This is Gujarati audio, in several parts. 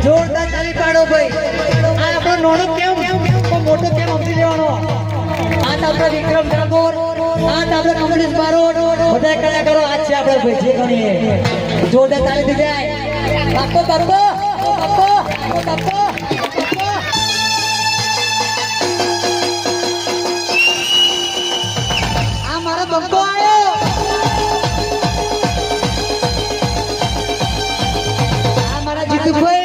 જોરદાર તાલી પાડો ભાઈ. આ આપણો નોનો કેમ મોટો કેમ સમજી લેવાનો. આ તો આપણો વિક્રમ ઠાકોર, આ તો આપણો કમલેશ બારોટ, બધા કલાકારો આ છે આપણે ભાઈ. જે ગણીએ જોરદાર તાલી થઈ જાય. બાપો બાપો બાપો બાપો આ મારો બંકો આવ્યો. આ મારા જીતુભાઈ.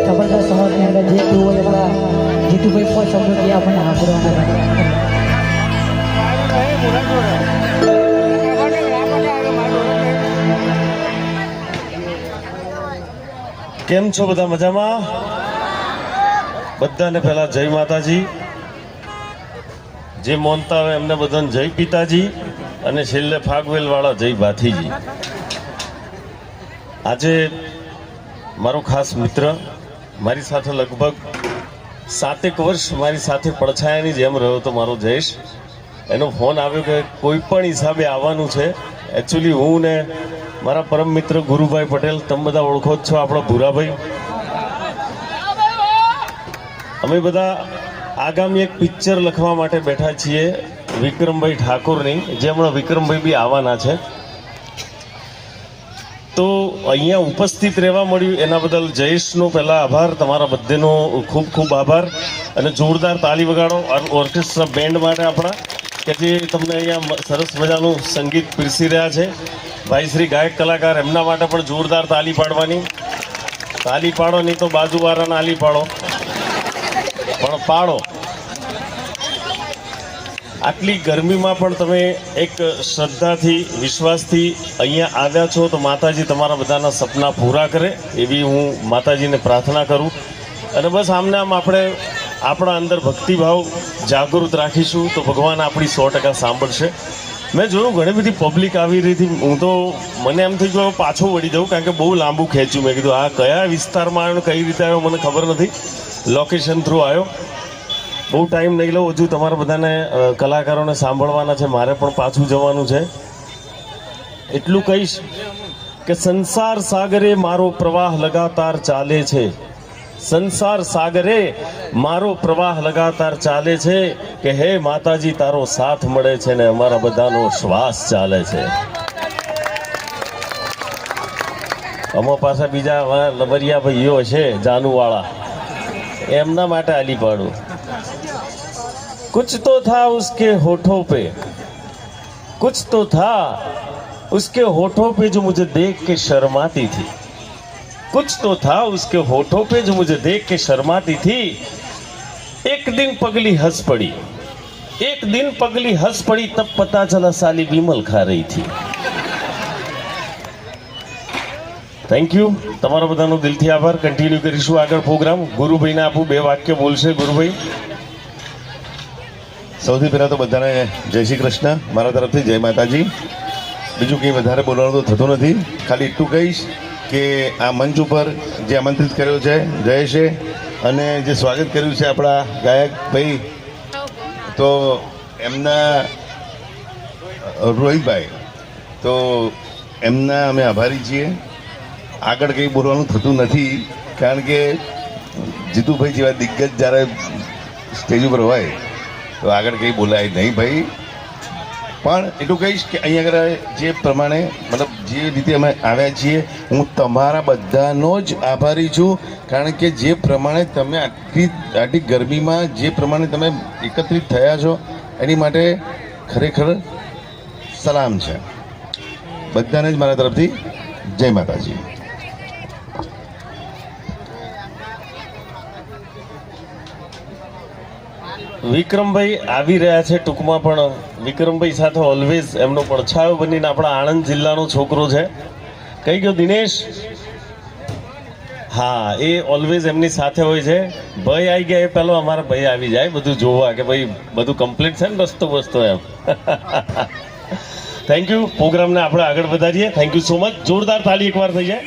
જબરદસ્ત સમાજની અંદર જે હોય આપણા જીતુભાઈ પણ શબ્દો કે આપણને સાંભળવાના. કેમ છો બધા? મજામાં? બધાને પહેલા જય માતાજી. જે મોનતા હોય એમને બધાને જય પિતાજી, અને છેલ્લે ફાગવેલ વાળા જય ભાથીજી. આજે મારો ખાસ મિત્ર, મારી સાથે લગભગ 7 વર્ષ મારી સાથે પડછાયાની જેમ રહ્યો તો મારો જયેશ, એનો ફોન આવ્યો કે કોઈ પણ હિસાબે આવવાનું છે. એકચ્યુઅલી હું ને મારા પરમ મિત્ર ગુરુભાઈ પટેલ, તમે બધા ઓળખો જ છો, આપણા ભૂરાભાઈ, અમે બધા આગામી એક પિક્ચર લખવા માટે બેઠા છીએ વિક્રમભાઈ ઠાકોરની, જે હમણાં વિક્રમભાઈ બી આવવાના છે. તો અહીંયા ઉપસ્થિત રહેવા મળ્યું એના બદલ જયેશનો પહેલાં આભાર, તમારા બધેનો ખૂબ ખૂબ આભાર. અને જોરદાર તાલી વગાડો ઓર્કેસ્ટ્રા બેન્ડ માટે આપણા, કે જે તમને અહીંયા સરસ મજાનું સંગીત પીરસી રહ્યા છે. ભાઈ શ્રી ગાયક કલાકાર, એમના માટે પણ જોરદાર તાલી પાડવાની. તાલી પાડો નહીં તો બાજુવાળાને આલી પાડો, પણ પાડો. આટલી ગરમીમાં પણ તમે એક શ્રદ્ધાથી, વિશ્વાસથી અહીંયા આવ્યા છો, તો માતાજી તમારા બધાના સપના પૂરા કરે એવી હું માતાજીને પ્રાર્થના કરું. અને બસ આમને આમ આપણે આપણા અંદર ભક્તિભાવ જાગૃત રાખીશું તો ભગવાન આપણી 100% સાંભળશે. મેં જોયું ઘણી બધી પબ્લિક આવી રહી હતી. હું તો મને એમ થઈ ગયું પાછો વળી જાઉં, કારણ કે બહુ લાંબુ ખેંચ્યું. મેં કીધું આ કયા વિસ્તારમાં આવ્યો, કઈ રીતે આવ્યો મને ખબર નથી, લોકેશન થ્રુ આવ્યો. બહુ ટાઈમ નહીં લઉં, હજુ તમારા બધાને કલાકારોને સાંભળવાના છે, મારે પણ પાછું જવાનું છે. એટલું કહીશ કે સંસાર સાગરે મારો પ્રવાહ લગાતાર ચાલે છે, સંસાર સાગરે મારો પ્રવાહ લગાતાર ચાલે છે કે હે માતાજી તારો સાથ મળે છે ને અમારા બધાનો શ્વાસ ચાલે છે. અમો પાછા બીજા લવરિયા ભાઈઓ છે જાનુવાળા, એમના માટે આલી પાડું. कुछ तो था उसके होठों पे, कुछ तो था उसके होठों पे जो मुझे देख के शर्माती थी, कुछ तो था उसके होठों पे जो मुझे देख के शर्माती थी. एक दिन पगली हंस पड़ी, एक दिन पगली हंस पड़ी, तब पता चला साली विमल खा रही थी. Thank you. તમારા બધાનો દિલથી આભાર. કન્ટિન્યુ કરીશું આગળ પ્રોગ્રામ. ગુરુભાઈને આપું, 2 વાક્ય બોલશે ગુરુભાઈ. સૌથી પહેલાં તો બધાને જય શ્રી કૃષ્ણ મારા તરફથી, જય માતાજી. બીજું કંઈ વધારે બોલવાનું તો થતું નથી. ખાલી એટલું કહીશ કે આ મંચ ઉપર જે આમંત્રિત કર્યો છે જયેશે અને જે સ્વાગત કર્યું છે આપણા ગાયક ભાઈ, તો એમના રોહિતભાઈ, તો એમના અમે આભારી છીએ. આગળ કંઈ બોલવાનું થતું નથી કારણ કે જીતુભાઈ જેવા દિગ્ગજ જ્યારે સ્ટેજ ઉપર હોય તો આગળ કંઈ બોલાય નહીં ભાઈ. પણ એટલું કહીશ કે અહીંયા આગળ જે પ્રમાણે મતલબ જે રીતે અમે આવ્યા છીએ, હું તમારા બધાનો જ આભારી છું. કારણ કે જે પ્રમાણે તમે આટલી ગરમીમાં જે પ્રમાણે તમે એકત્રિત થયા છો એની માટે ખરેખર સલામ છે બધાને જ મારા તરફથી. જય માતાજી. વિક્રમભાઈ આવી રહ્યા છે ટૂંકમાં, પણ વિક્રમભાઈ સાથે ઓલવેઝ એમનો પડછાયો બનીને આપણા આણંદ જિલ્લાનો છોકરો છે. કઈ ગયો દિનેશ? હા, એ ઓલવેઝ એમની સાથે હોય છે. ભાઈ આવી ગયા એ પહેલો અમારા ભાઈ આવી જાય બધું જોવા કે ભાઈ બધું કમ્પ્લીટ છે ને રસ્તો બસ્તો એમ. Thank you. પ્રોગ્રામને આપણે આગળ વધારીએ. Thank you so much. જોરદાર તાલી એકવાર થઈ જાય.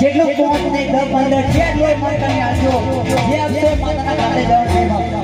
જેટલું 5 ને 10 15 જેટલું માતાને આપજો, જે આપશો માતાના ઘાટે જવાનું.